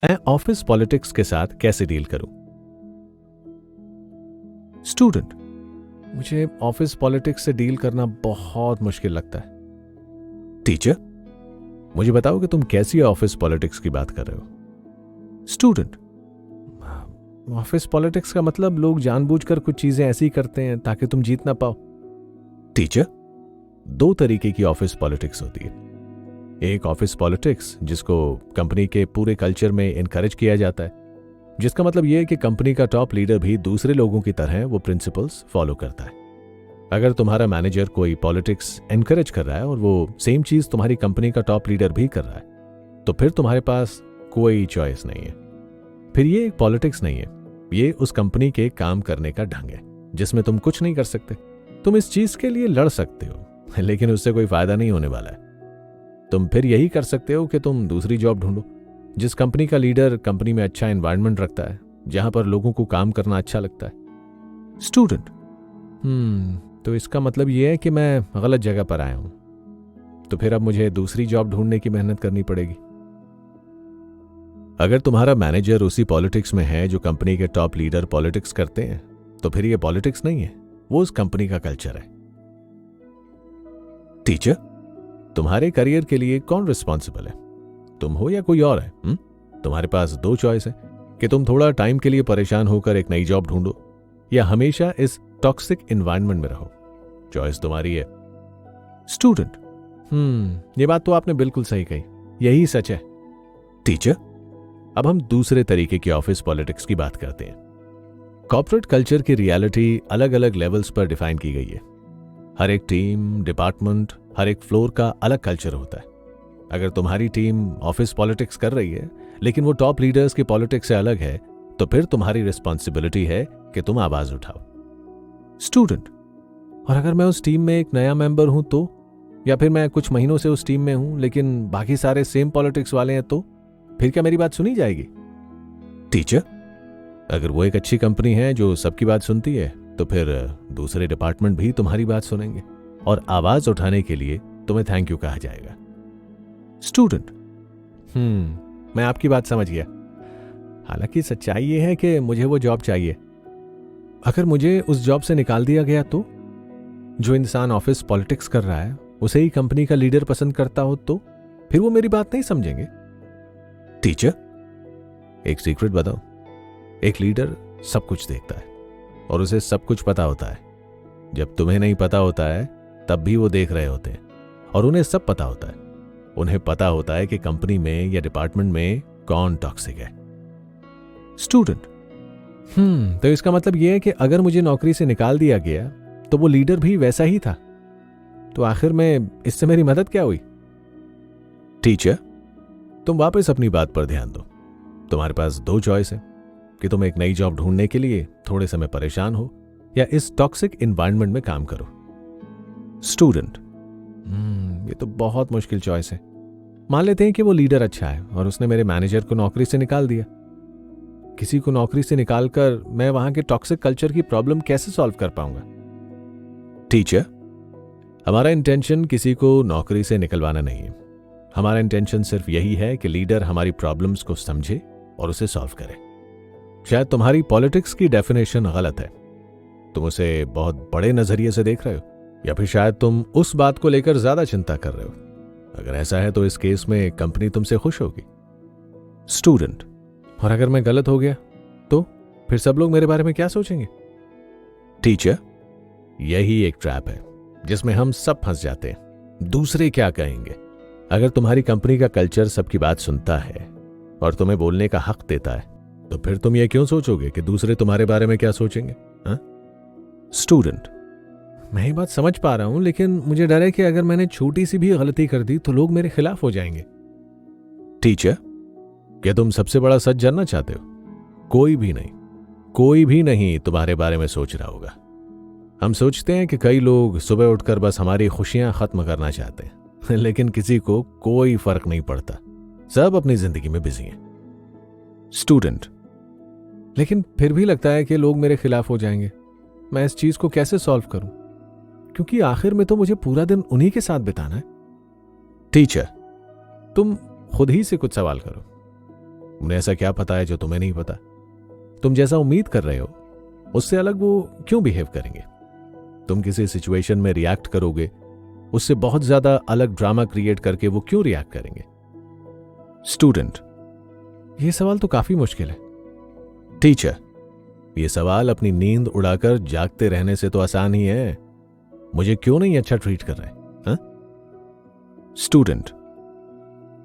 मैं office politics के साथ कैसे डील करूं? स्टूडेंट, मुझे ऑफिस पॉलिटिक्स से डील करना बहुत मुश्किल लगता है। टीचर, मुझे बताओ कि तुम कैसी ऑफिस पॉलिटिक्स की बात कर रहे हो? स्टूडेंट, ऑफिस पॉलिटिक्स का मतलब लोग जानबूझकर कुछ चीजें ऐसी करते हैं ताकि तुम जीत ना पाओ। टीचर, दो तरीके की ऑफिस पॉलिटिक्स होती है। एक ऑफिस पॉलिटिक्स जिसको कंपनी के पूरे कल्चर में इनकरेज किया जाता है, जिसका मतलब यह है कि कंपनी का टॉप लीडर भी दूसरे लोगों की तरह वो प्रिंसिपल्स फॉलो करता है। अगर तुम्हारा मैनेजर कोई पॉलिटिक्स एनकरेज कर रहा है और वो सेम चीज तुम्हारी कंपनी का टॉप लीडर भी कर रहा है, तो फिर तुम्हारे पास कोई चॉइस नहीं है। फिर ये एक पॉलिटिक्स नहीं है, ये उस कंपनी के काम करने का ढंग है जिसमें तुम कुछ नहीं कर सकते। तुम इस चीज के लिए लड़ सकते हो, लेकिन उससे कोई फायदा नहीं होने वाला है। तुम फिर यही कर सकते हो कि तुम दूसरी जॉब ढूंढो जिस कंपनी का लीडर कंपनी में अच्छा एनवायरनमेंट रखता है, जहां पर लोगों को काम करना अच्छा लगता है। स्टूडेंट, तो इसका मतलब यह है कि मैं गलत जगह पर आया हूं, तो फिर अब मुझे दूसरी जॉब ढूंढने की मेहनत करनी पड़ेगी। अगर तुम्हारा मैनेजर उसी पॉलिटिक्स में है जो कंपनी के टॉप लीडर पॉलिटिक्स करते हैं, तो फिर यह पॉलिटिक्स नहीं है, वो उस कंपनी का कल्चर है। टीचर, तुम्हारे करियर के लिए कौन रिस्पॉन्सिबल है, तुम हो या कोई और है? तुम्हारे पास दो चॉइस है कि तुम थोड़ा टाइम के लिए परेशान होकर एक नई जॉब ढूंढो या हमेशा इस टॉक्सिक एनवायरनमेंट में रहो। चॉइस तुम्हारी है। स्टूडेंट, ये बात तो आपने बिल्कुल सही कही, यही सच है। टीचर, अब हम दूसरे तरीके की ऑफिस पॉलिटिक्स की बात करते हैं। कॉर्पोरेट कल्चर की रियलिटी अलग अलग लेवल्स पर डिफाइन की गई है। हर एक टीम, डिपार्टमेंट, हर एक फ्लोर का अलग कल्चर होता है। अगर तुम्हारी टीम ऑफिस पॉलिटिक्स कर रही है लेकिन वो टॉप लीडर्स की पॉलिटिक्स से अलग है, तो फिर तुम्हारी रिस्पॉन्सिबिलिटी है कि तुम आवाज उठाओ। स्टूडेंट, और अगर मैं उस टीम में एक नया मेंबर हूं तो, या फिर मैं कुछ महीनों से उस टीम में हूं लेकिन बाकी सारे सेम पॉलिटिक्स वाले हैं, तो फिर क्या मेरी बात सुनी जाएगी? टीचर, अगर वो एक अच्छी कंपनी है जो सबकी बात सुनती है, तो फिर दूसरे डिपार्टमेंट भी तुम्हारी बात सुनेंगे और आवाज उठाने के लिए तुम्हें थैंक यू कहा जाएगा। स्टूडेंट, मैं आपकी बात समझ गया। हालांकि सच्चाई यह है कि मुझे वो जॉब चाहिए। अगर मुझे उस जॉब से निकाल दिया गया तो, जो इंसान ऑफिस पॉलिटिक्स कर रहा है उसे ही कंपनी का लीडर पसंद करता हो, तो फिर वो मेरी बात नहीं समझेंगे। टीचर, एक सीक्रेट बताओ, एक लीडर सब कुछ देखता है और उसे सब कुछ पता होता है। जब तुम्हें नहीं पता होता है तब भी वो देख रहे होते हैं और उन्हें सब पता होता है। उन्हें पता होता है कि कंपनी में या डिपार्टमेंट में कौन टॉक्सिक है। स्टूडेंट, तो इसका मतलब यह है कि अगर मुझे नौकरी से निकाल दिया गया तो वो लीडर भी वैसा ही था, तो आखिर में इससे मेरी मदद क्या हुई? टीचर, तुम वापस अपनी बात पर ध्यान दो। तुम्हारे पास दो चॉइस है कि तुम एक नई जॉब ढूंढने के लिए थोड़े समय परेशान हो या इस टॉक्सिक एनवायरनमेंट में काम करो। स्टूडेंट, ये तो बहुत मुश्किल चॉइस है। मान लेते हैं कि वो लीडर अच्छा है और उसने मेरे मैनेजर को नौकरी से निकाल दिया। किसी को नौकरी से निकालकर मैं वहां के टॉक्सिक कल्चर की प्रॉब्लम कैसे सॉल्व कर पाऊंगा? टीचर, हमारा इंटेंशन किसी को नौकरी से निकलवाना नहीं है। हमारा इंटेंशन सिर्फ यही है कि लीडर हमारी प्रॉब्लम्स को समझे और उसे सॉल्व करे। शायद तुम्हारी पॉलिटिक्स की डेफिनेशन गलत है, तुम उसे बहुत बड़े नजरिए से देख रहे हो, या फिर शायद तुम उस बात को लेकर ज्यादा चिंता कर रहे हो। अगर ऐसा है तो इस केस में कंपनी तुमसे खुश होगी। स्टूडेंट, और अगर मैं गलत हो गया तो फिर सब लोग मेरे बारे में क्या सोचेंगे? टीचर, यही एक ट्रैप है जिसमें हम सब फंस जाते हैं। दूसरे क्या कहेंगे? अगर तुम्हारी कंपनी का कल्चर सबकी बात सुनता है और तुम्हें बोलने का हक देता है, तो फिर तुम ये क्यों सोचोगे कि दूसरे तुम्हारे बारे में क्या सोचेंगे? स्टूडेंट, मैं ये बात समझ पा रहा हूं, लेकिन मुझे डर है कि अगर मैंने छोटी सी भी गलती कर दी तो लोग मेरे खिलाफ हो जाएंगे। टीचर, क्या तुम सबसे बड़ा सच जानना चाहते हो? कोई भी नहीं तुम्हारे बारे में सोच रहा होगा। हम सोचते हैं कि कई लोग सुबह उठकर बस हमारी खुशियां खत्म करना चाहते हैं, लेकिन किसी को कोई फर्क नहीं पड़ता। सब अपनी जिंदगी में बिजी हैं। स्टूडेंट, लेकिन फिर भी लगता है कि लोग मेरे खिलाफ हो जाएंगे। मैं इस चीज को कैसे सॉल्व करूं? क्योंकि आखिर में तो मुझे पूरा दिन उन्हीं के साथ बिताना है। टीचर, तुम खुद ही से कुछ सवाल करो। उन्हें ऐसा क्या पता है जो तुम्हें नहीं पता? तुम जैसा उम्मीद कर रहे हो उससे अलग वो क्यों बिहेव करेंगे? तुम किसी सिचुएशन में रिएक्ट करोगे, उससे बहुत ज्यादा अलग ड्रामा क्रिएट करके वो क्यों रिएक्ट करेंगे? स्टूडेंट, ये सवाल तो काफी मुश्किल है। टीचर, ये सवाल अपनी नींद उड़ाकर जागते रहने से तो आसान ही है। मुझे क्यों नहीं अच्छा ट्रीट कर रहे? हाँ? स्टूडेंट,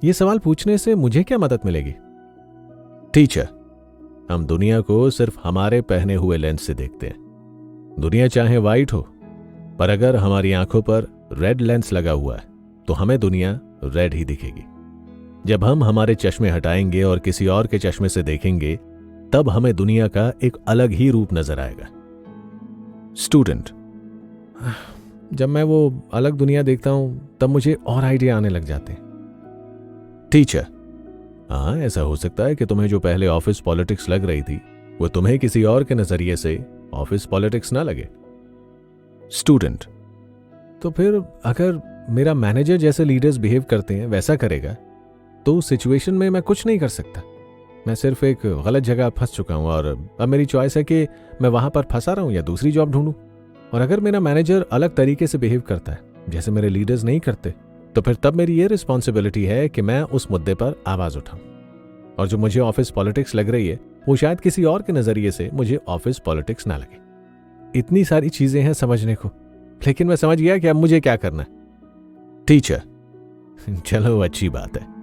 ये सवाल पूछने से मुझे क्या मदद मिलेगी? टीचर, हम दुनिया को सिर्फ हमारे पहने हुए लेंस से देखते हैं। दुनिया चाहे वाइट हो, पर अगर हमारी आंखों पर रेड लेंस लगा हुआ है तो हमें दुनिया रेड ही दिखेगी। जब हम हमारे चश्मे हटाएंगे और किसी और के चश्मे से देखेंगे, तब हमें दुनिया का एक अलग ही रूप नजर आएगा। स्टूडेंट, जब मैं वो अलग दुनिया देखता हूं तब मुझे और आइडिया आने लग जाते हैं। टीचर, हाँ, ऐसा हो सकता है कि तुम्हें जो पहले ऑफिस पॉलिटिक्स लग रही थी वो तुम्हें किसी और के नजरिए से ऑफिस पॉलिटिक्स ना लगे। स्टूडेंट, तो फिर अगर मेरा मैनेजर जैसे लीडर्स बिहेव करते हैं वैसा करेगा तो उस सिचुएशन में मैं कुछ नहीं कर सकता। मैं सिर्फ एक गलत जगह फंस चुका हूं और अब मेरी चॉइस है कि मैं वहां पर फंसा रहूं या दूसरी जॉब ढूंढूं। और अगर मेरा मैनेजर अलग तरीके से बिहेव करता है जैसे मेरे लीडर्स नहीं करते, तो फिर तब मेरी ये रिस्पॉन्सिबिलिटी है कि मैं उस मुद्दे पर आवाज उठाऊं। और जो मुझे ऑफिस पॉलिटिक्स लग रही है वो शायद किसी और के नजरिए से मुझे ऑफिस पॉलिटिक्स ना लगे। इतनी सारी चीजें हैं समझने को, लेकिन मैं समझ गया कि अब मुझे क्या करना है। टीचर, चलो अच्छी बात है।